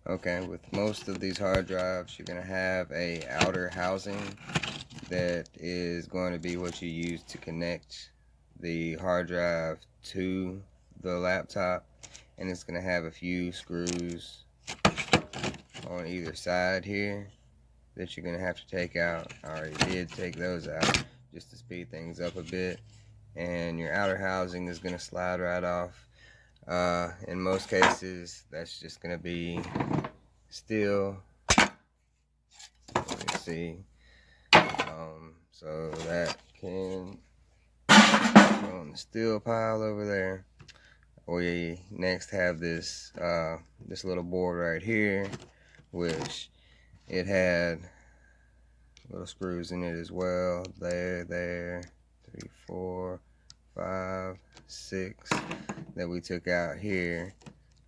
Okay, with most of these hard drives, you're going to have a outer housing that is going to be what you use to connect the hard drive to the laptop, and it's going to have a few screws on either side here that you're going to have to take out. I already did take those out just to speed things up a bit, and your outer housing is going to slide right off. In most cases, that's just going to be steel. Let me see. So that can go on the steel pile over there. We next have this this little board right here, which it had little screws in it as well. There, 3, 4, 5, 6 that we took out here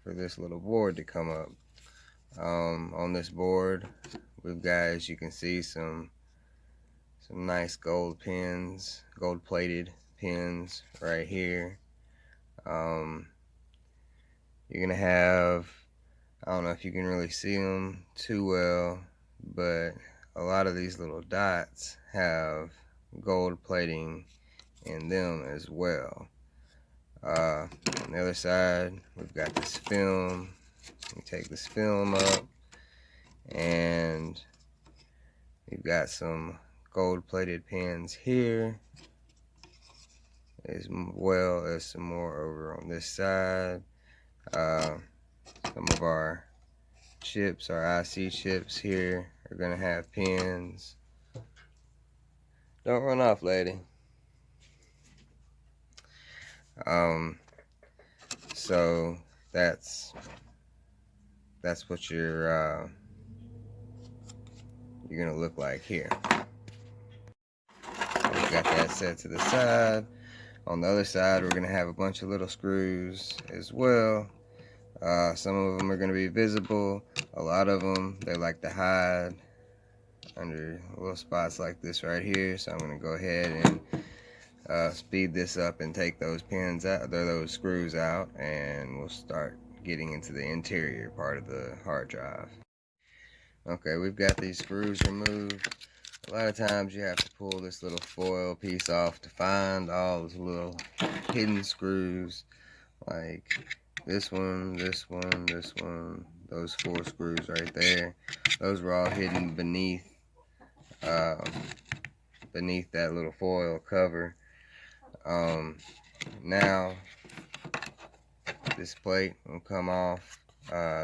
for this little board to come up. On this board, we've got, as you can see, some nice gold pins, gold plated pins right here. You're gonna have, I don't know if you can really see them too well, but a lot of these little dots have gold plating in them as well. On the other side, we've got this film. You take this film up, and we've got some gold plated pins here, as well as some more over on this side. Some of our chips, our IC chips here, are gonna have pins. Don't run off, lady. So that's what you're gonna look like here. We've got that set to the side. On the other side, we're gonna have a bunch of little screws as well. Some of them are gonna be visible. A lot of them, they like to hide under little spots like this right here. So I'm gonna go ahead and speed this up and take those pins out, those screws out, and we'll start getting into the interior part of the hard drive. Okay, we've got these screws removed. A lot of times you have to pull this little foil piece off to find all those little hidden screws, like this one, this one, this one, those 4 screws right there. Those were all hidden beneath that little foil cover. Now this plate will come off.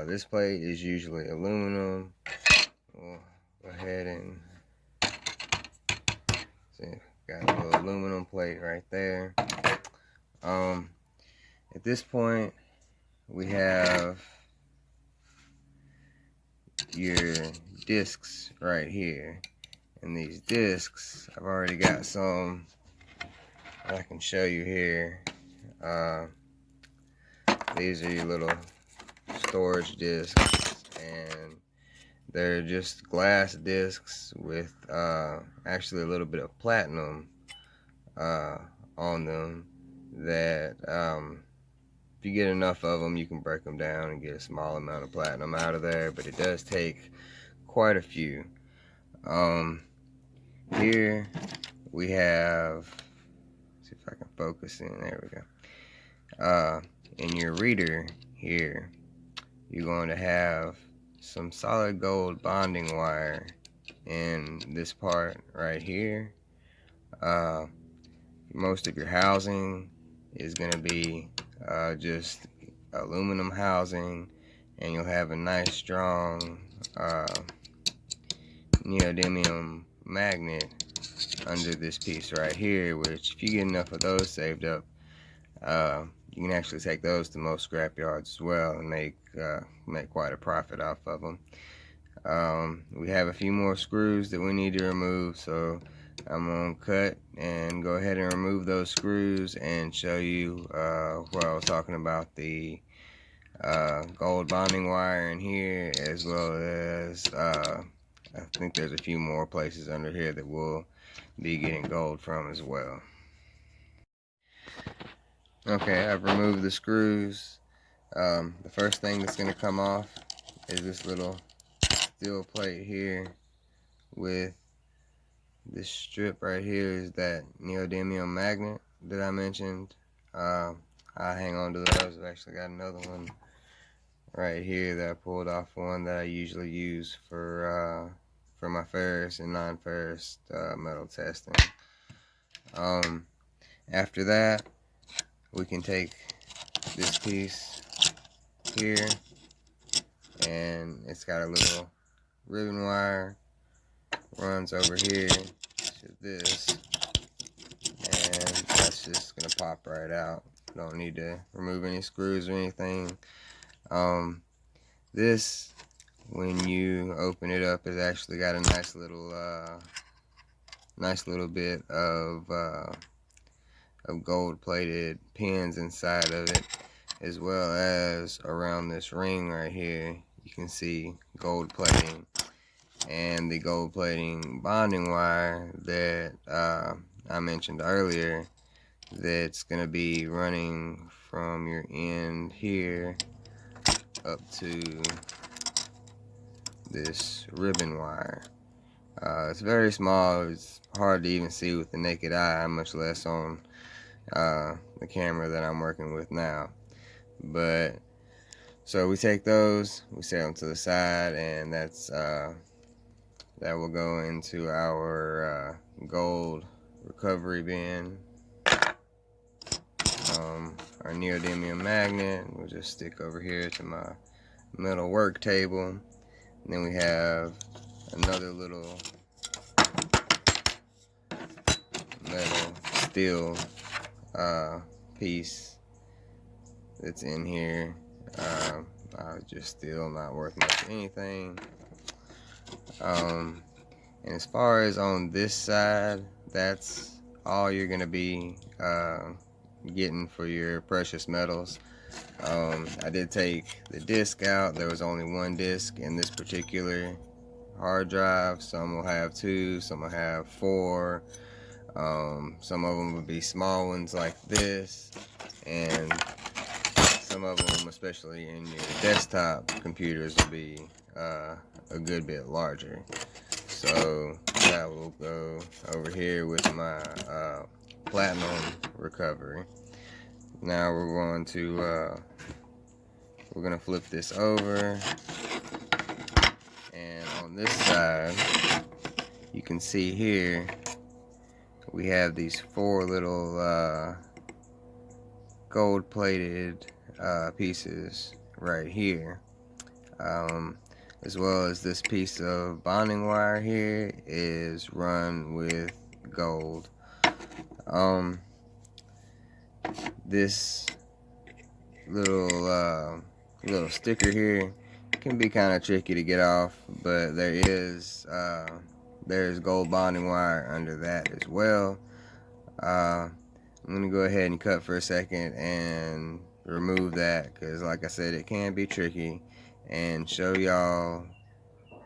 This plate is usually aluminum. We'll go ahead and see, got a little aluminum plate right there. At this point, we have your discs right here, and these discs, I've already got some I can show you here. These are your little storage discs, and they're just glass discs with actually a little bit of platinum on them, that if you get enough of them, you can break them down and get a small amount of platinum out of there, but it does take quite a few. Here we have, see if I can focus in, there we go. In your reader here, you're going to have some solid gold bonding wire in this part right here. Most of your housing is going to be just aluminum housing, and you'll have a nice strong neodymium magnet under this piece right here, which if you get enough of those saved up, you can actually take those to most scrap yards as well and make quite a profit off of them. We have a few more screws that we need to remove, so I'm going to cut and go ahead and remove those screws and show you what I was talking about, the gold bonding wire in here, as well as I think there's a few more places under here that we'll be getting gold from as well. Okay, I've removed the screws. The first thing that's going to come off is this little steel plate here with this strip right here is that neodymium magnet that I mentioned. I hang on to those. I've actually got another one right here that I pulled off one that I usually use for my ferrous and non-ferrous metal testing. After that, we can take this piece here, and it's got a little ribbon wire runs over here to this, and that's just gonna pop right out. Don't need to remove any screws or anything. This, when you open it up, it's actually got a nice little bit of gold plated pins inside of it, as well as around this ring right here. You can see gold plating, and the gold plating bonding wire that I mentioned earlier, that's going to be running from your end here up to this ribbon wire. It's very small. It's hard to even see with the naked eye, much less on the camera that I'm working with now. But so we take those, we set them to the side, and that's that will go into our gold recovery bin. Our neodymium magnet will just stick over here to my metal work table. And then we have another little metal steel piece that's in here. Just steel, not worth much of anything. And as far as on this side, that's all you're gonna be getting for your precious metals. I did take the disc out. There was only one disc in this particular hard drive. Some will have 2, some will have 4. Some of them will be small ones like this, and some of them, especially in your desktop computers, will be a good bit larger. So that will go over here with my platinum recovery. Now we're going to flip this over, and on this side you can see here we have these 4 little gold plated pieces right here, as well as this piece of bonding wire here is run with gold. This little sticker here can be kind of tricky to get off, but there's gold bonding wire under that as well. I'm gonna go ahead and cut for a second and remove that, because like I said, it can be tricky, and show y'all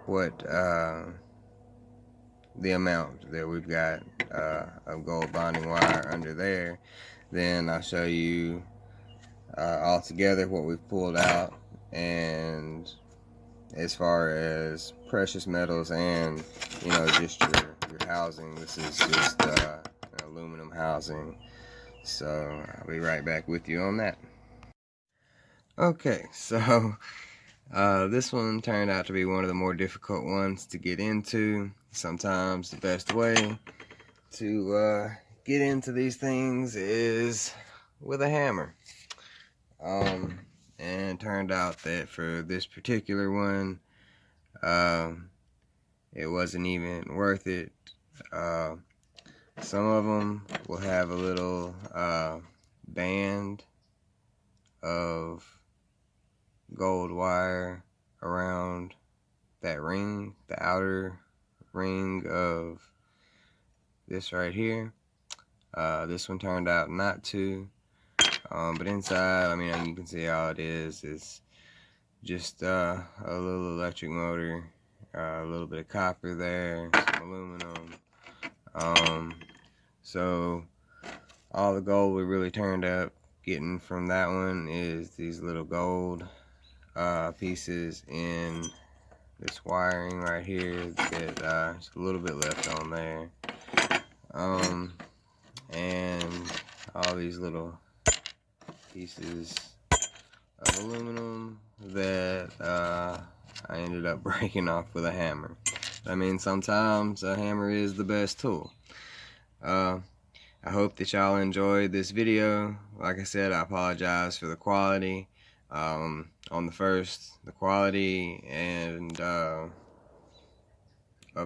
what the amount that we've got of gold bonding wire under there. Then I'll show you all together what we've pulled out, and as far as precious metals and just your housing. This is just an aluminum housing. So I'll be right back with you on that. Okay, so this one turned out to be one of the more difficult ones to get into. Sometimes the best way to get into these things is with a hammer. And it turned out that for this particular one, it wasn't even worth it. Some of them will have a little band of gold wire around that ring, the outer ring of this right here. This one turned out not to, but inside, I mean, you can see how it is. It's just a little electric motor, a little bit of copper there, some aluminum. So all the gold we really turned up getting from that one is these little gold pieces in this wiring right here. That there's a little bit left on there, and all these little pieces of aluminum that I ended up breaking off with a hammer. I mean, sometimes a hammer is the best tool. I hope that y'all enjoyed this video. Like I said, I apologize for the quality. On the quality and of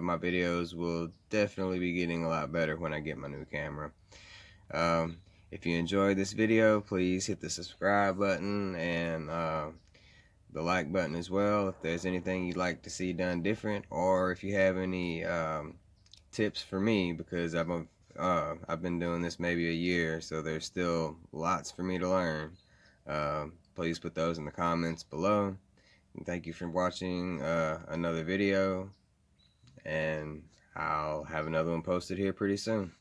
my videos will definitely be getting a lot better when I get my new camera. If you enjoyed this video, please hit the subscribe button and the like button as well. If there's anything you'd like to see done different, or if you have any tips for me, because I've been doing this maybe a year, so there's still lots for me to learn. Please put those in the comments below. And thank you for watching another video, and I'll have another one posted here pretty soon.